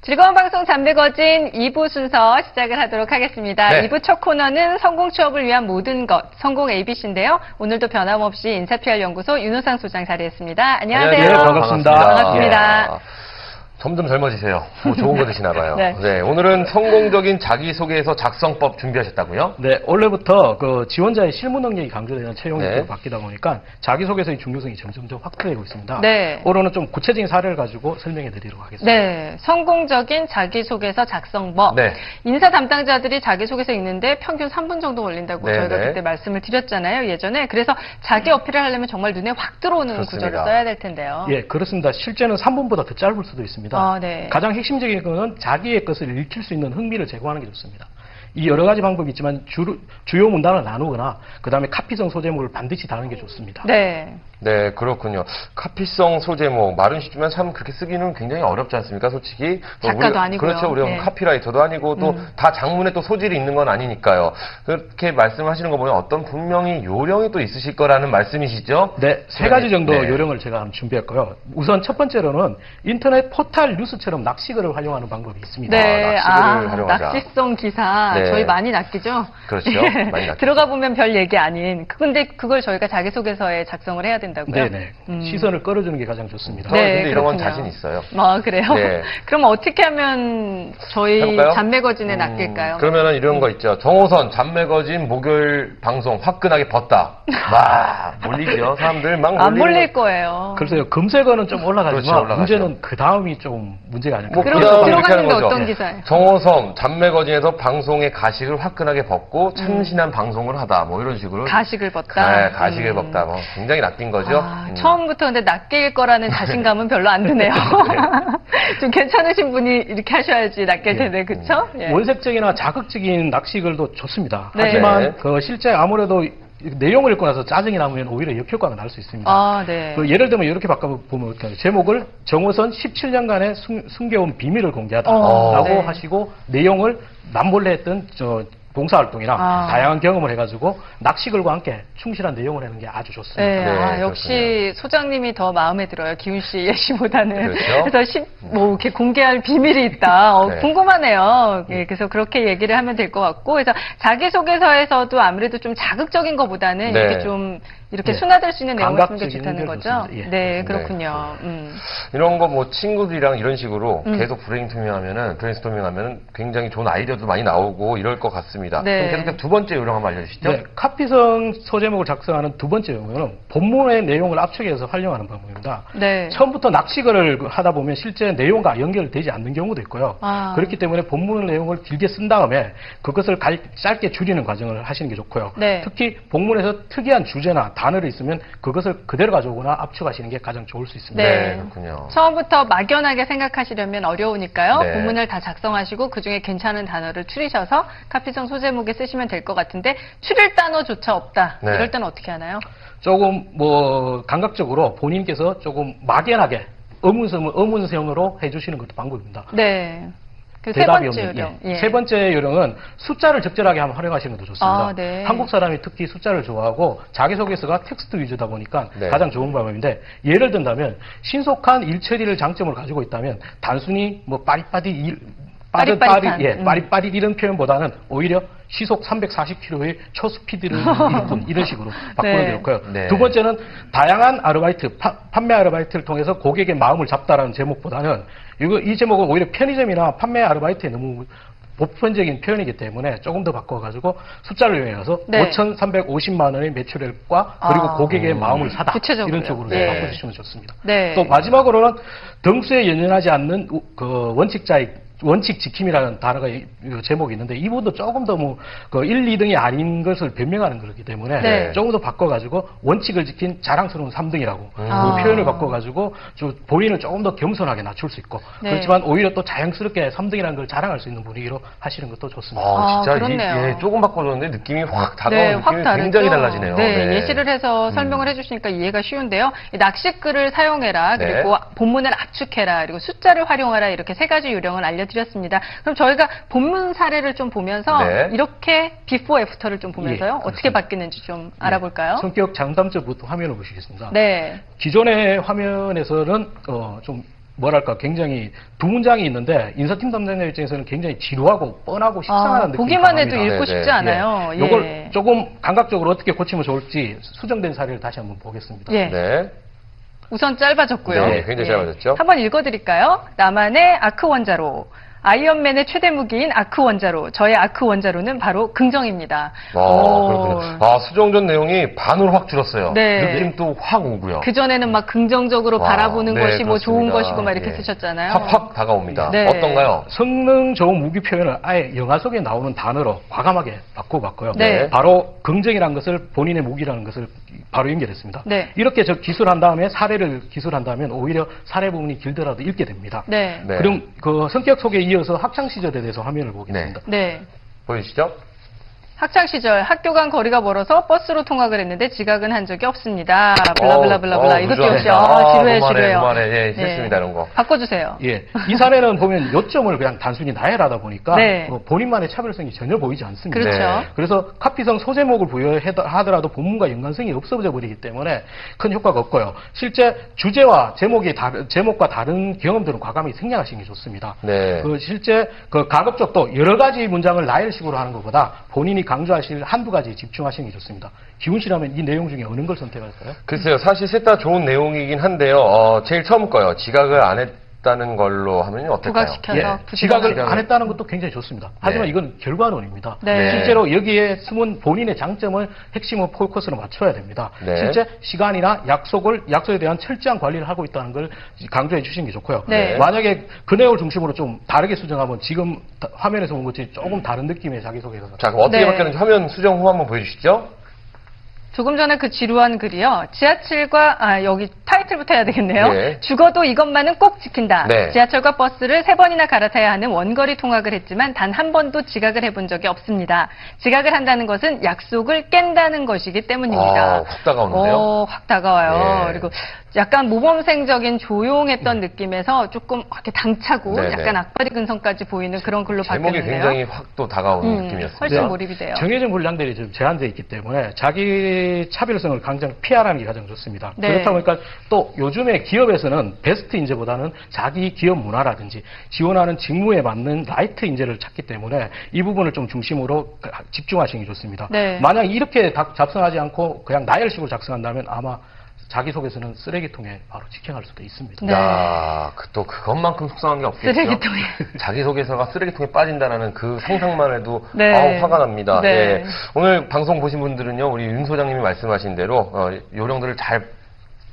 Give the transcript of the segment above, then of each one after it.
즐거운 방송 잠들거진 2부 순서 시작을 하도록 하겠습니다. 네. 2부 첫 코너는 성공 취업을 위한 모든 것, 성공 ABC인데요. 오늘도 변함없이 인사PR연구소 윤호상 소장 자리했습니다. 안녕하세요. 네, 반갑습니다. 반갑습니다. 예. 점점 젊어지세요. 뭐 좋은 거 드시나 봐요. 네. 네, 오늘은 성공적인 자기소개서 작성법 준비하셨다고요? 네, 원래부터 그 지원자의 실무 능력이 강조되는 채용 네. 형태로 바뀌다 보니까 자기소개서의 중요성이 점점 더 확대되고 있습니다. 네. 오늘은 좀 구체적인 사례를 가지고 설명해 드리도록 하겠습니다. 네, 성공적인 자기소개서 작성법. 네. 인사 담당자들이 자기소개서 읽는데 평균 3분 정도 걸린다고 네, 저희가 네. 그때 말씀을 드렸잖아요, 예전에. 그래서 자기 어필을 하려면 정말 눈에 확 들어오는 그렇습니다. 구조를 써야 될 텐데요. 예, 그렇습니다. 실제는 3분보다 더 짧을 수도 있습니다. 아, 네. 가장 핵심적인 것은 자기의 것을 읽힐 수 있는 흥미를 제공하는 게 좋습니다. 이 여러 가지 방법이 있지만 주요 문단을 나누거나 그 다음에 카피성 소제목을 반드시 다는 게 좋습니다. 네. 네, 그렇군요. 카피성 소제목, 말은 쉽지만 참 그렇게 쓰기는 굉장히 어렵지 않습니까, 솔직히? 작가도 아니고요. 그렇죠. 우리가 네. 카피라이터도 아니고 또 다 장문에 또 소질이 있는 건 아니니까요. 그렇게 말씀하시는 거 보면 어떤 분명히 요령이 또 있으실 거라는 말씀이시죠? 네, 세 가지 정도 네. 요령을 제가 한번 준비했고요. 우선 첫 번째로는 인터넷 포털 뉴스처럼 낚시글을 활용하는 방법이 있습니다. 네, 낚시글을 활용하자. 낚시성 기사 네. 저희 많이 낚이죠. 그렇죠. 많이 낚이죠. 들어가 보면 별 얘기 아닌. 근데 그걸 저희가 자기소개서에 작성을 해야 된다고요? 네네. 시선을 끌어주는 게 가장 좋습니다. 네, 근데 이런 건 그렇군요. 자신 있어요. 아, 그래요? 네. 그럼 어떻게 하면 저희 해볼까요? 잠매거진에 낚일까요? 그러면은 이런 거 있죠. 정호선 잠매거진 목요일 방송 화끈하게 벗다. 막 몰리죠. 사람들 막 안 몰리는 몰릴 거예요. 글쎄요, 검색어는 좀 올라가지만 그렇죠, 올라가죠. 문제는 그 다음이 좀 문제가 아닐까. 뭐 그럼 그다음에 이렇게 하는 들어갔는데 거죠. 어떤 기사예요? 정호선 잠매거진에서 방송의 가식을 화끈하게 벗고 참신한 방송을 하다. 뭐 이런 식으로. 가식을 벗다. 네, 가식을 벗다. 뭐 굉장히 낚인 거죠. 아, 처음부터 근데 낚일 거라는 자신감은 별로 안 드네요. 좀 괜찮으신 분이 이렇게 하셔야지 낚일 텐데, 그쵸? 예. 원색적이나 자극적인 낚시글도 좋습니다. 네. 하지만 네. 그 실제 아무래도 내용을 읽고 나서 짜증이 나면 오히려 역효과가 날 수 있습니다. 아, 네. 그 예를 들면 이렇게 바꿔보면 어떡하죠? 제목을 정호선 17년간의 숨겨온 비밀을 공개하다라고 네. 하시고 내용을 남몰래 했던 봉사활동이나 아. 다양한 경험을 해가지고 낚시글과 함께 충실한 내용을 하는 게 아주 좋습니다. 네, 네, 아, 역시 소장님이 더 마음에 들어요. 기훈 씨 예시보다는. 그렇죠. 그래서 뭐 이렇게 공개할 비밀이 있다. 네. 궁금하네요. 예, 그래서 그렇게 얘기를 하면 될 것 같고, 그래서 자기소개서에서도 아무래도 좀 자극적인 것보다는 네. 이렇게 좀 이렇게 네. 순화될 수 있는 내용을 쓰는 게 감각적인 좋다는 게 거죠. 좋습니다. 예. 네, 그렇군요. 이런 거 뭐 친구들이랑 이런 식으로 계속 브레인스토밍 하면은 굉장히 좋은 아이디어도 많이 나오고 이럴 것 같습니다. 네. 그럼 계속 두 번째 요령 한번 알려주시죠. 네, 카피성 소제목을 작성하는 두 번째 용어는 본문의 내용을 압축해서 활용하는 방법입니다. 네. 처음부터 낚시글을 하다 보면 실제 내용과 연결되지 않는 경우도 있고요. 아. 그렇기 때문에 본문 내용을 길게 쓴 다음에 그것을 짧게 줄이는 과정을 하시는 게 좋고요. 네. 특히 본문에서 특이한 주제나 단어를 있으면 그것을 그대로 가져오거나 압축하시는 게 가장 좋을 수 있습니다. 네. 그렇군요. 처음부터 막연하게 생각하시려면 어려우니까요. 네. 본문을 다 작성하시고 그중에 괜찮은 단어를 추리셔서 카피성 소제목에 쓰시면 될 것 같은데 추릴 단어조차 없다. 네. 이럴 때는 어떻게 하나요? 조금 감각적으로 본인께서 조금 막연하게 의문성으로 해주시는 것도 방법입니다. 네. 그 세 대답이 번째 없는, 요령. 예. 예. 세 번째 요령은 숫자를 적절하게 한번 활용하시는 것도 좋습니다. 아, 네. 한국 사람이 특히 숫자를 좋아하고 자기소개서가 텍스트 위주다 보니까 네. 가장 좋은 방법인데 예를 든다면 신속한 일처리를 장점을 가지고 있다면 단순히 뭐 빠릿빠릿한. 빠릿빠릿 이런 표현보다는 오히려 시속 340km의 초스피드를 일꾼 이런 식으로 바꾸는 네. 게 좋고요. 네. 두 번째는 다양한 아르바이트, 판매 아르바이트를 통해서 고객의 마음을 잡다라는 제목보다는 이 제목은 오히려 편의점이나 판매 아르바이트에 너무 보편적인 표현이기 때문에 조금 더 바꿔가지고 숫자를 이용해서 네. 5,350만 원의 매출액과 그리고 아. 고객의 마음을 사다 구체적으로요. 이런 쪽으로 네. 바꿔주시면 좋습니다. 네. 또 마지막으로는 등수에 연연하지 않는 그 원칙 지킴이라는 단어가 제목이 있는데 이 부분도 조금 더 1, 2등이 아닌 것을 변명하는 거기 때문에 네. 조금 더 바꿔가지고 원칙을 지킨 자랑스러운 3등이라고 아. 그 표현을 바꿔가지고 본인을 조금 더 겸손하게 낮출 수 있고 네. 그렇지만 오히려 또 자연스럽게 3등이라는 걸 자랑할 수 있는 분위기로 하시는 것도 좋습니다. 아, 진짜 그렇네요. 조금 바꿔줬는데 느낌이 확 다가오는 네, 확 느낌이 다르죠. 굉장히 달라지네요. 네, 예시를 해서 설명을 해주시니까 이해가 쉬운데요. 이 낚시글을 사용해라, 네. 그리고 본문을 압축해라, 그리고 숫자를 활용하라 이렇게 세 가지 요령을 알려드렸습니다. 그럼 저희가 본문 사례를 좀 보면서 네. 이렇게 비포 애프터를 좀 보면서요. 예, 어떻게 바뀌는지 좀 알아볼까요? 성격 장단점부터 화면을 보시겠습니다. 네. 기존의 화면에서는 좀 뭐랄까 굉장히 두 문장이 있는데 인사팀 담당자 입장에서는 굉장히 지루하고 뻔하고 식상하다는 느낌이 보기만 해도 강합니다. 읽고 싶지 않아요. 예. 이걸 조금 감각적으로 어떻게 고치면 좋을지 수정된 사례를 다시 한번 보겠습니다. 예. 네. 우선 짧아졌고요. 네, 굉장히 짧아졌죠. 한번 읽어드릴까요? 나만의 아크 원자로. 아이언맨의 최대 무기인 아크 원자로. 저의 아크 원자로는 바로 긍정입니다. 그렇군요. 수정전 내용이 반으로 확 줄었어요. 네. 느낌도 확 오고요. 그전에는 막 긍정적으로 바라보는 네, 것이 뭐 좋은 그렇습니다. 것이고 막 이렇게 예. 쓰셨잖아요. 확 다가옵니다. 네. 어떤가요? 성능 좋은 무기 표현을 아예 영화 속에 나오는 단어로 과감하게 바꿔봤고요. 네. 바로 긍정이라는 것을 본인의 무기라는 것을 바로 연결했습니다. 네. 이렇게 기술한 다음에 사례를 기술한다면 오히려 사례 부분이 길더라도 읽게 됩니다. 네. 네. 그럼 그 성격 소개에 이어서 학창 시절에 대해서 화면을 보겠습니다. 네. 보이시죠? 학창 시절 학교 간 거리가 멀어서 버스로 통학을 했는데 지각은 한 적이 없습니다. 블라블라블라블라. 이것도 역시 지루해요. 그만해. 싫습니다, 이런 거. 바꿔주세요. 예, 이 사례는 보면 요점을 그냥 단순히 나열하다 보니까 네. 본인만의 차별성이 전혀 보이지 않습니다. 그렇죠. 네. 그래서 카피성 소제목을 부여하더라도 본문과 연관성이 없어져 버리기 때문에 큰 효과가 없고요. 실제 주제와 제목과 다른 경험들은 과감히 생략하시는 게 좋습니다. 네. 실제 가급적 또 여러 가지 문장을 나열식으로 하는 것보다 본인이 강조하실 한두 가지에 집중하시는 게 좋습니다. 기훈 씨라면 이 내용 중에 어느 걸 선택할까요? 글쎄요, 사실 셋 다 좋은 내용이긴 한데요. 제일 처음 거요. 지각을 안 했다는 걸로 하면 어떨까요? 부각시켜서 지각을 안 했다는 것도 굉장히 좋습니다. 하지만 네. 이건 결과론입니다. 네. 실제로 여기에 숨은 본인의 장점을 핵심을 포커스로 맞춰야 됩니다. 네. 실제 시간이나 약속에 대한 철저한 관리를 하고 있다는 걸 강조해 주시는 게 좋고요. 네. 만약에 그 내용을 중심으로 좀 다르게 수정하면 지금 화면에서 본 것처럼 조금 다른 느낌의 자기소개가 자, 그럼 어떻게 네. 바뀌었는지 화면 수정 후 한번 보여주시죠. 조금 전에 그 지루한 글이요. 지하철과 여기 타이틀부터 해야 되겠네요. 네. 죽어도 이것만은 꼭 지킨다. 네. 지하철과 버스를 3번이나 갈아타야 하는 원거리 통학을 했지만 단 한 번도 지각을 해본 적이 없습니다. 지각을 한다는 것은 약속을 깬다는 것이기 때문입니다. 확 다가오는데요. 확 다가와요. 네. 그리고 약간 모범생적인 조용했던 느낌에서 조금 이렇게 당차고 네네. 약간 악바리 근성까지 보이는 그런 글로 제목이 바뀌었는데요. 굉장히 확 또 다가오는 느낌이었습니다. 훨씬 몰입이 돼요. 정해진 분량들이 좀 제한되어 있기 때문에 자기 차별성을 가장 피하라는 게 가장 좋습니다. 네. 그렇다 보니까 또 요즘에 기업에서는 베스트 인재보다는 자기 기업 문화라든지 지원하는 직무에 맞는 라이트 인재를 찾기 때문에 이 부분을 좀 중심으로 집중하시는 게 좋습니다. 네. 만약 이렇게 작성하지 않고 그냥 나열식으로 작성한다면 아마 자기소개서는 쓰레기통에 바로 직행할 수도 있습니다. 네. 야, 또 그것만큼 속상한 게 없겠죠. 쓰레기통에. 자기소개서가 쓰레기통에 빠진다는 그 상상만 해도 네. 화가 납니다. 네. 예. 오늘 방송 보신 분들은요, 우리 윤 소장님이 말씀하신 대로 요령들을 잘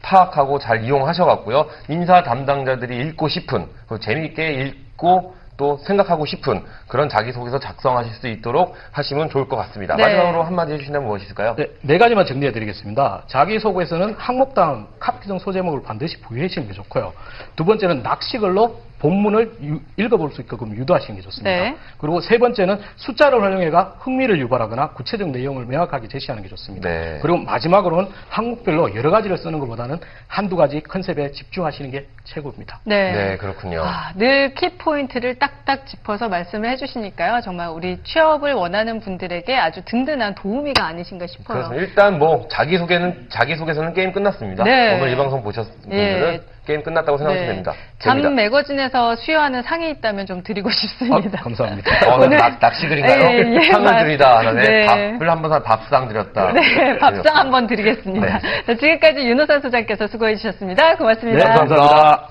파악하고 잘 이용하셔갖고요, 인사 담당자들이 읽고 싶은, 재미있게 읽고 또 생각하고 싶은 그런 자기소개서 작성하실 수 있도록 하시면 좋을 것 같습니다. 네. 마지막으로 한마디 해주신다면 무엇일까요? 네 가지만 정리해드리겠습니다. 자기소개서는 항목당 카피성 소제목을 반드시 부여하시는 게 좋고요. 두 번째는 낚시글로 본문을 읽어볼 수 있게끔 유도하시는 게 좋습니다. 네. 그리고 세 번째는 숫자를 활용해가 흥미를 유발하거나 구체적 내용을 명확하게 제시하는 게 좋습니다. 네. 그리고 마지막으로는 항목별로 여러 가지를 쓰는 것보다는 한두 가지 컨셉에 집중하시는 게 최고입니다. 네, 그렇군요. 늘 키포인트를 딱딱 짚어서 말씀을 해주시니까요. 정말 우리 취업을 원하는 분들에게 아주 든든한 도우미가 아니신가 싶어요. 그렇습니다. 일단 자기소개서는 게임 끝났습니다. 네. 오늘 이 방송 보셨던 분들은 게임 끝났다고 생각하시면 됩니다. 잠 매거진에서 수여하는 상이 있다면 좀 드리고 싶습니다. 감사합니다. 오늘 낚시글인가요? 상을 드리다. 네. 밥을 한번 밥상 드렸다. 네, 밥상 한번 드리겠습니다. 네. 자, 지금까지 윤호선 소장께서 수고해 주셨습니다. 고맙습니다. 네, 감사합니다.